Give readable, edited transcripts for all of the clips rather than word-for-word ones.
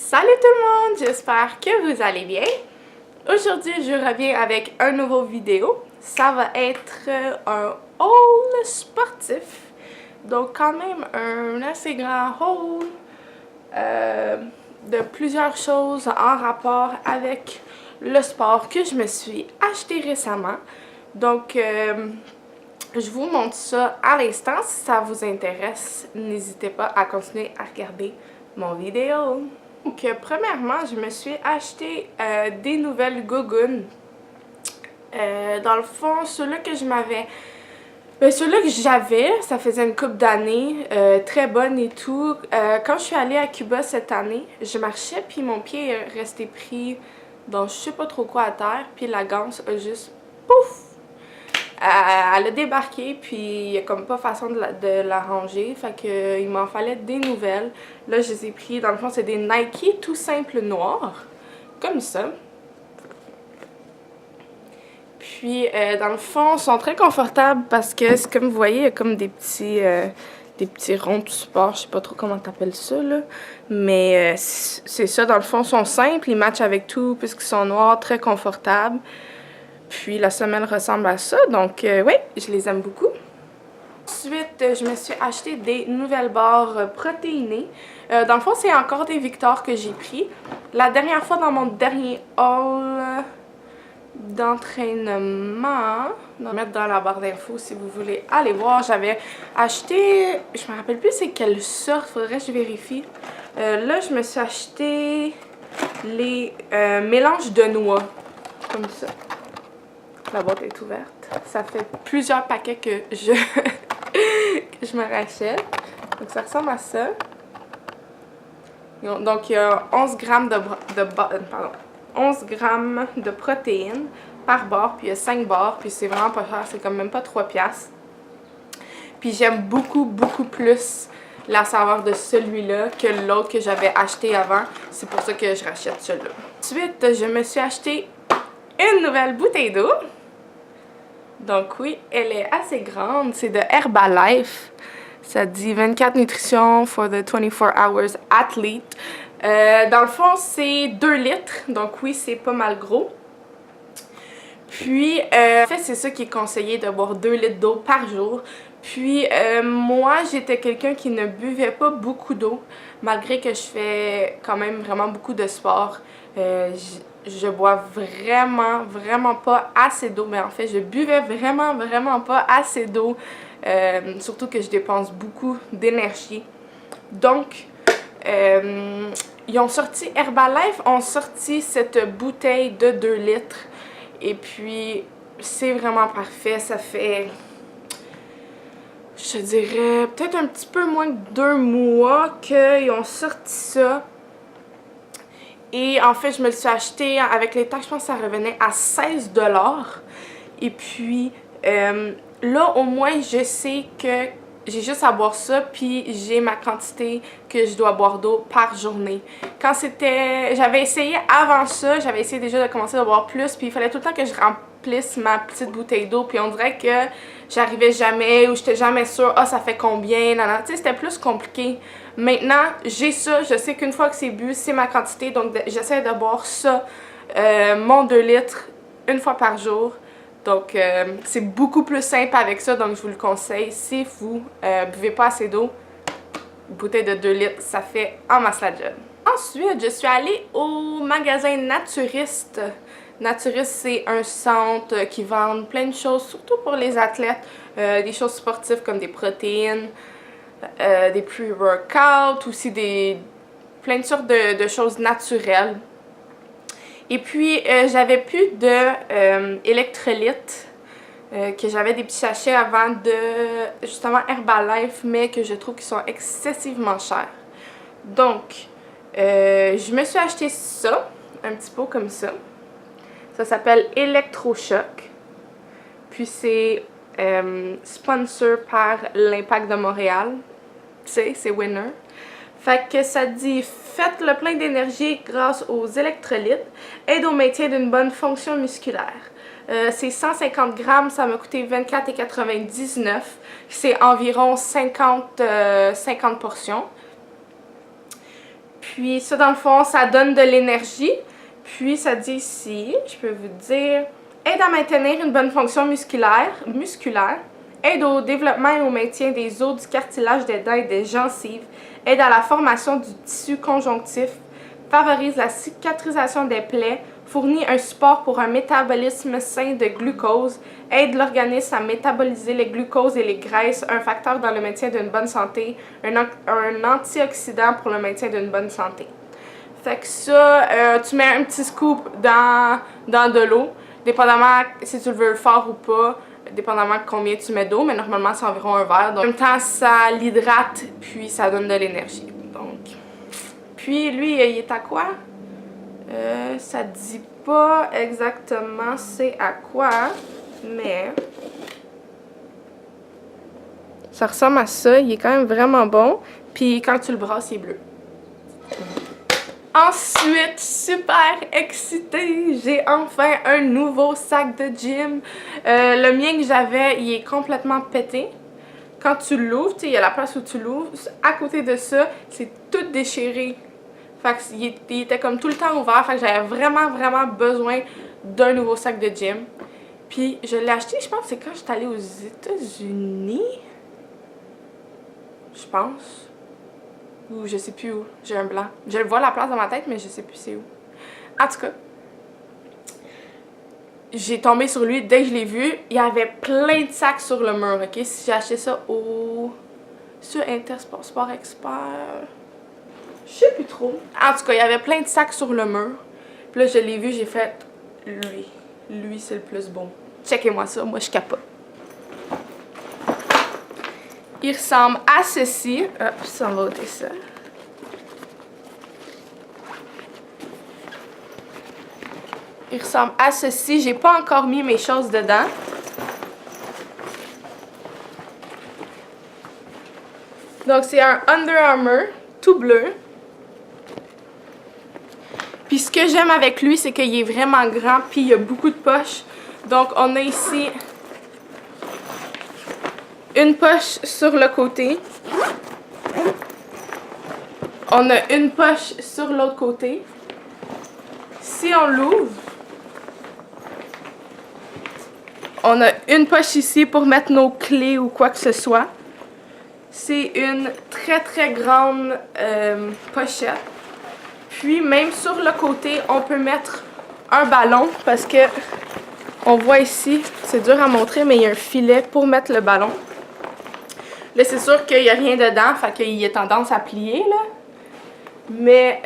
Salut tout le monde, j'espère que vous allez bien. Aujourd'hui, je reviens avec un nouveau vidéo. Ça va être un haul sportif. Donc quand même un assez grand haul de plusieurs choses en rapport avec le sport que je me suis acheté récemment. Donc je vous montre ça à l'instant. Si ça vous intéresse, n'hésitez pas à continuer à regarder mon vidéo. Donc, premièrement, je me suis acheté des nouvelles gougounes. Dans le fond, ceux-là que je m'avais... ceux-là que j'avais, ça faisait une couple d'années, très bonne et tout. Quand je suis allée à Cuba cette année, je marchais puis mon pied est resté pris dans je sais pas trop quoi à terre. Puis la ganse a juste... pouf! Elle a débarqué, puis il n'y a comme pas façon de la ranger, fait que il m'en fallait des nouvelles. Là, je les ai pris, dans le fond, c'est des Nike tout simples noirs, comme ça. Puis, dans le fond, ils sont très confortables parce que, comme vous voyez, il y a comme des petits ronds de support, je sais pas trop comment t'appelles ça, là. Mais c'est ça, dans le fond, ils sont simples, ils matchent avec tout, puisqu'ils sont noirs, très confortables. Puis la semelle ressemble à ça, donc oui, je les aime beaucoup. Ensuite, je me suis acheté des nouvelles barres protéinées. Dans le fond, c'est encore des Victor que j'ai pris. La dernière fois, dans mon dernier haul d'entraînement, je vais mettre dans la barre d'infos si vous voulez aller voir, j'avais acheté, je me rappelle plus c'est quelle sorte, faudrait que je vérifie. Là, je me suis acheté les mélanges de noix, comme ça. La boîte est ouverte. Ça fait plusieurs paquets que je me rachète. Donc ça ressemble à ça. Donc il y a 11 grammes 11 grammes de protéines par barre. Puis il y a 5 barres. Puis c'est vraiment pas cher. C'est comme même pas 3 piastres. Puis j'aime beaucoup plus la saveur de celui-là que l'autre que j'avais acheté avant. C'est pour ça que je rachète celui-là. Ensuite, je me suis acheté une nouvelle bouteille d'eau. Donc oui, elle est assez grande. C'est de Herbalife. Ça dit 24 nutrition for the 24 hours athlete. Dans le fond, c'est 2 litres. Donc oui, c'est pas mal gros. Puis, en fait, c'est ça qui est conseillé de boire 2 litres d'eau par jour. Puis, moi, j'étais quelqu'un qui ne buvait pas beaucoup d'eau. Malgré que je fais quand même vraiment beaucoup de sport. Je bois vraiment pas assez d'eau. Mais en fait, je buvais vraiment pas assez d'eau. Surtout que je dépense beaucoup d'énergie. Donc, Herbalife ont sorti cette bouteille de 2 litres. Et puis, c'est vraiment parfait. Ça fait, je dirais, peut-être un petit peu moins de 2 mois qu'ils ont sorti ça. Et en fait, je me le suis acheté avec les taxes, je pense que ça revenait à 16 $. Et puis, là, au moins, je sais que j'ai juste à boire ça, puis j'ai ma quantité que je dois boire d'eau par journée. Quand c'était... J'avais essayé avant ça, j'avais essayé déjà de commencer à boire plus, puis il fallait tout le temps que je remplisse ma petite bouteille d'eau, puis on dirait que j'arrivais jamais, ou j'étais jamais sûre, ah, ça fait combien, nanana. Tu sais, c'était plus compliqué. Maintenant, j'ai ça, je sais qu'une fois que c'est bu, c'est ma quantité, donc j'essaie de boire ça, mon 2 litres, une fois par jour. Donc, c'est beaucoup plus simple avec ça, donc je vous le conseille. Si vous buvez pas assez d'eau, une bouteille de 2 litres, ça fait en masse la job. Ensuite, je suis allée au magasin Naturiste. Naturiste, c'est un centre qui vend plein de choses, surtout pour les athlètes. Des choses sportives comme des protéines, des pre-workouts, aussi plein de sortes de choses naturelles. Et puis, j'avais plus de électrolytes, que j'avais des petits sachets avant de, justement, Herbalife, mais que je trouve qu'ils sont excessivement chers. Donc, je me suis acheté ça, un petit pot comme ça. Ça s'appelle Electrochoc. Puis c'est sponsor par l'Impact de Montréal. Tu sais, c'est winner. Fait que ça dit, faites le plein d'énergie grâce aux électrolytes, aide au maintien d'une bonne fonction musculaire. C'est 150 grammes, ça m'a coûté 24,99 $. C'est environ 50 portions. Puis ça, dans le fond, ça donne de l'énergie. Puis ça dit ici, je peux vous dire, aide à maintenir une bonne fonction musculaire, aide au développement et au maintien des os, du cartilage des dents et des gencives, aide à la formation du tissu conjonctif, favorise la cicatrisation des plaies, fournit un support pour un métabolisme sain de glucose, aide l'organisme à métaboliser les glucoses et les graisses, un facteur dans le maintien d'une bonne santé, un antioxydant pour le maintien d'une bonne santé. Fait que ça, tu mets un petit scoop dans de l'eau, dépendamment si tu le veux fort ou pas, dépendamment de combien tu mets d'eau, mais normalement c'est environ un verre. Donc, en même temps, ça l'hydrate, puis ça donne de l'énergie. Donc, puis lui, il est à quoi? Ça dit pas exactement c'est à quoi, mais ça ressemble à ça. Il est quand même vraiment bon. Puis quand tu le brasses, il est bleu. Ensuite, super excitée, j'ai enfin un nouveau sac de gym. Le mien que j'avais, il est complètement pété. Quand tu l'ouvres, il y a la place où tu l'ouvres. À côté de ça, c'est tout déchiré. Fait qu'il était comme tout le temps ouvert. Fait que j'avais vraiment besoin d'un nouveau sac de gym. Puis je l'ai acheté, je pense, c'est quand j'étais allée aux États-Unis. Je pense. Ou je sais plus où. J'ai un blanc. Je vois la place dans ma tête, mais je sais plus c'est où. En tout cas, j'ai tombé sur lui dès que je l'ai vu. Il y avait plein de sacs sur le mur, ok? Si j'ai acheté ça sur Intersport Sport Expert. Je sais plus trop. En tout cas, il y avait plein de sacs sur le mur. Puis là, je l'ai vu, j'ai fait lui. Lui, c'est le plus bon. Checkez-moi ça, moi je capote. Il ressemble à ceci. Hop, ça va ôter ça. Il ressemble à ceci. J'ai pas encore mis mes choses dedans. Donc c'est un Under Armour tout bleu. Puis ce que j'aime avec lui, c'est qu'il est vraiment grand, puis il y a beaucoup de poches. Donc on a ici une poche sur le côté. On a une poche sur l'autre côté. Si on l'ouvre, on a une poche ici pour mettre nos clés ou quoi que ce soit. C'est une très grande pochette. Puis même sur le côté, on peut mettre un ballon parce que on voit ici, c'est dur à montrer, mais il y a un filet pour mettre le ballon. Là, c'est sûr qu'il n'y a rien dedans, fait qu'il a tendance à plier, là. Mais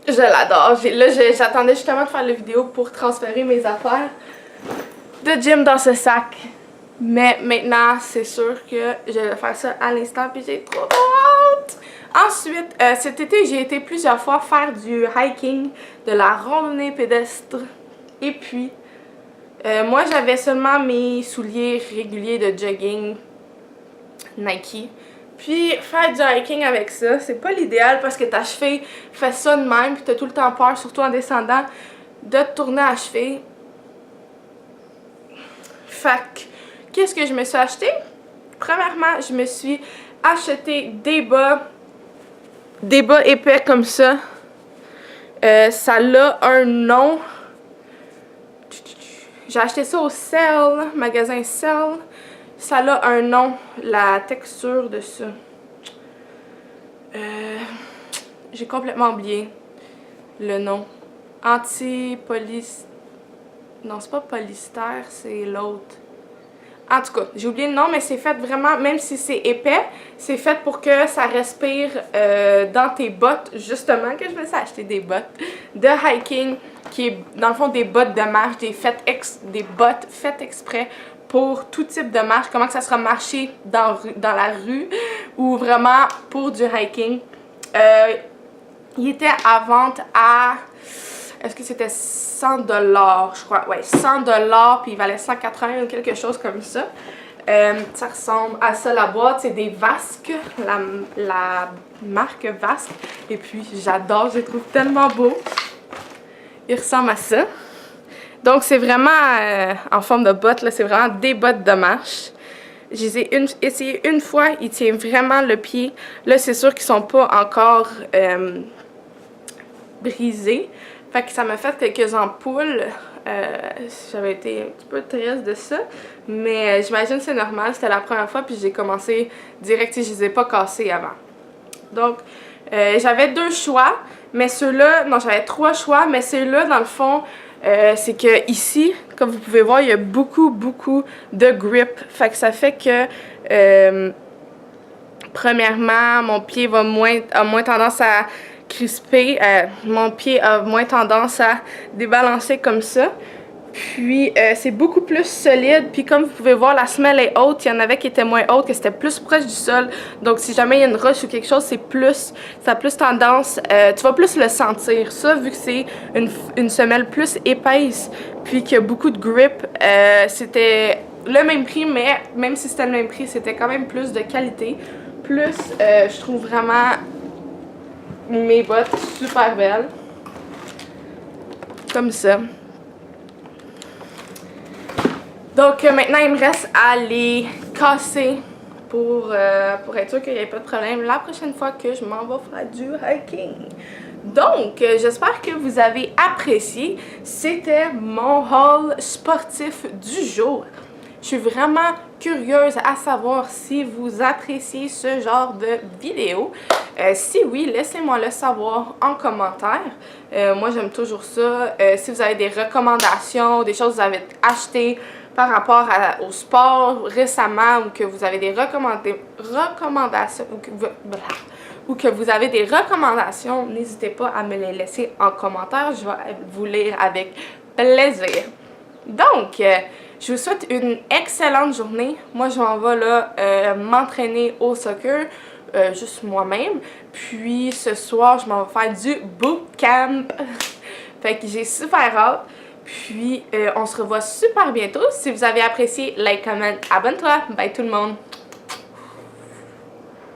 je l'adore. Là, j'attendais justement de faire la vidéo pour transférer mes affaires de gym dans ce sac. Mais maintenant, c'est sûr que je vais faire ça à l'instant, puis j'ai trop hâte! Ensuite, cet été, j'ai été plusieurs fois faire du hiking, de la randonnée pédestre. Et puis, moi, j'avais seulement mes souliers réguliers de jogging Nike. Puis, faire du hiking avec ça, c'est pas l'idéal parce que ta cheville fait ça de même, puis t'as tout le temps peur, surtout en descendant, de te tourner à la cheville. Fait que, qu'est-ce que je me suis acheté? Premièrement, je me suis acheté des bas épais comme ça. Ça a un nom. J'ai acheté ça au Cell, magasin Cell. Ça a un nom, la texture de ça. J'ai complètement oublié le nom. Non, c'est pas polyester, c'est l'autre. En tout cas, j'ai oublié le nom, mais c'est fait vraiment, même si c'est épais, c'est fait pour que ça respire dans tes bottes, justement, que je me suis acheté des bottes de hiking, qui est dans le fond des bottes de marche, des bottes faites exprès pour tout type de marche, comment que ça sera marcher dans la rue ou vraiment pour du hiking. Il était à vente à... Est-ce que c'était 100 $, je crois? Ouais, 100 $, puis il valait 180 ou quelque chose comme ça. Ça ressemble à ça, la boîte. C'est des Vasques, la marque Vasque. Et puis, j'adore, je les trouve tellement beaux. Ils ressemblent à ça. Donc, c'est vraiment en forme de bottes, là. C'est vraiment des bottes de marche. Je les ai essayé une fois, ils tiennent vraiment le pied. Là, c'est sûr qu'ils sont pas encore brisés. Fait que ça m'a fait quelques ampoules. J'avais été un petit peu triste de ça. Mais j'imagine que c'est normal, c'était la première fois, puis j'ai commencé direct, je les ai pas cassés avant. Donc, j'avais 2 choix, mais ceux-là, non, j'avais 3 choix, mais ceux-là, dans le fond, c'est que ici, comme vous pouvez voir, il y a beaucoup de grip. Fait que ça fait que, premièrement, mon pied a moins tendance à crisper. Mon pied a moins tendance à débalancer comme ça. Puis, c'est beaucoup plus solide. Puis, comme vous pouvez voir, la semelle est haute. Il y en avait qui étaient moins hautes, que c'était plus proche du sol. Donc, si jamais il y a une roche ou quelque chose, ça a plus tendance, tu vas plus le sentir. Ça, vu que c'est une semelle plus épaisse, puis qu'il y a beaucoup de grip, c'était le même prix, mais même si c'était le même prix, c'était quand même plus de qualité. Plus, je trouve vraiment mes bottes super belles. Comme ça. Donc maintenant, il me reste à les casser pour être sûr qu'il n'y ait pas de problème la prochaine fois que je m'en vais faire du hiking. Donc, j'espère que vous avez apprécié. C'était mon haul sportif du jour. Je suis vraiment curieuse à savoir si vous appréciez ce genre de vidéo. Si oui, laissez-moi le savoir en commentaire. Moi, j'aime toujours ça. Si vous avez des recommandations, des choses que vous avez achetées par rapport au sport récemment ou que vous avez des recommandations ou que vous avez des recommandations, n'hésitez pas à me les laisser en commentaire. Je vais vous lire avec plaisir. Donc, je vous souhaite une excellente journée. Moi, je m'en vais là m'entraîner au soccer, juste moi-même. Puis, ce soir, je m'en vais faire du bootcamp. Fait que j'ai super hâte. Puis, on se revoit super bientôt. Si vous avez apprécié, like, comment, abonne-toi. Bye tout le monde!